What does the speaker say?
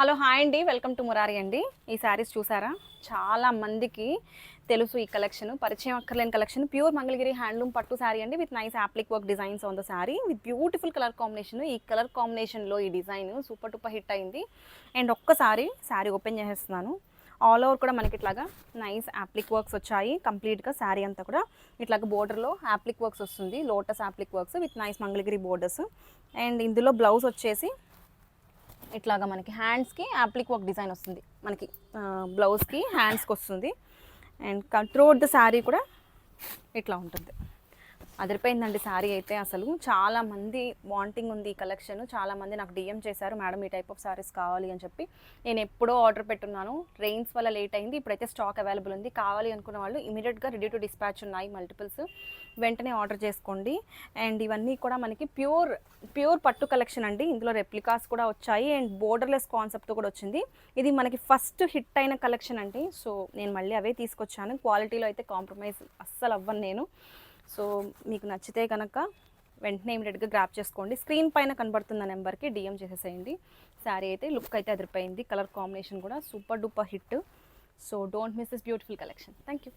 Hello hi అండి, welcome to Murari అండి. ఈ శారీస్ చూసారా, చాలా మందికి తెలుసు ఈ కలెక్షన్. పరిచయం అక్కర్లేని కలెక్షన్. ప్యూర్ మంగళగిరి హ్యాండ్లూమ్ పట్టు శారీ అండి, with nice అప్లిక్ work designs on the sari with beautiful colour combination. ఈ కలర్ కాంబినేషన్లో ఈ డిజైన్ సూపర్ టూపర్ హిట్ అయింది. అండ్ ఒక్కసారి శారీ ఓపెన్ చేసేస్తున్నాను. ఆల్ ఓవర్ కూడా మనకి ఇట్లాగా నైస్ అప్లిక్ వర్క్స్ వచ్చాయి. కంప్లీట్గా శారీ అంతా కూడా ఇట్లాగా బోర్డర్లో అప్లిక్ వర్క్స్ వస్తుంది, lotus applique works with nice Mangalagiri borders. And ఇందులో బ్లౌజ్ వచ్చేసి ఇట్లాగా మనకి హ్యాండ్స్కి అప్లిక్ వర్క్ డిజైన్ వస్తుంది, మనకి బ్లౌజ్కి హ్యాండ్స్కి వస్తుంది. అండ్ త్రూఅవుట్ ద శారీ కూడా ఇట్లా ఉంటుంది. అదిరిపోయిందండి శారీ అయితే. అసలు చాలామంది వాంటింగ్ ఉంది ఈ కలెక్షన్. చాలామంది నాకు డిఎం చేశారు, మేడం ఈ టైప్ ఆఫ్ శారీస్ కావాలి అని చెప్పి. నేను ఎప్పుడో ఆర్డర్ పెట్టున్నాను, రెయిన్స్ వల్ల లేట్ అయింది. ఇప్పుడైతే స్టాక్ అవైలబుల్ ఉంది. కావాలి అనుకున్న వాళ్ళు ఇమీడియట్గా రెడీ టు డిస్పాచ్ ఉన్నాయి మల్టిపుల్స్, వెంటనే ఆర్డర్ చేసుకోండి. అండ్ ఇవన్నీ కూడా మనకి ప్యూర్ పట్టు కలెక్షన్ అండి. ఇందులో రెప్లికాస్ కూడా వచ్చాయి అండ్ బోర్డర్లెస్ కాన్సెప్ట్తో కూడా వచ్చింది. ఇది మనకి ఫస్ట్ హిట్ అయిన కలెక్షన్ అండి. సో నేను మళ్ళీ అవే తీసుకొచ్చాను. క్వాలిటీలో అయితే కాంప్రమైజ్ అస్సలు అవ్వను నేను. సో మీకు నచ్చితే కనుక వెంటనే ఇమీడియట్గా గ్రాప్ చేసుకోండి. స్క్రీన్ పైన కనబడుతున్న నెంబర్కి డిఎం చేసేసేయండి. శారీ అయితే లుక్ అయితే అదిరిపోయింది. కలర్ కాంబినేషన్ కూడా super duper hit. So don't miss this beautiful collection. Thank you.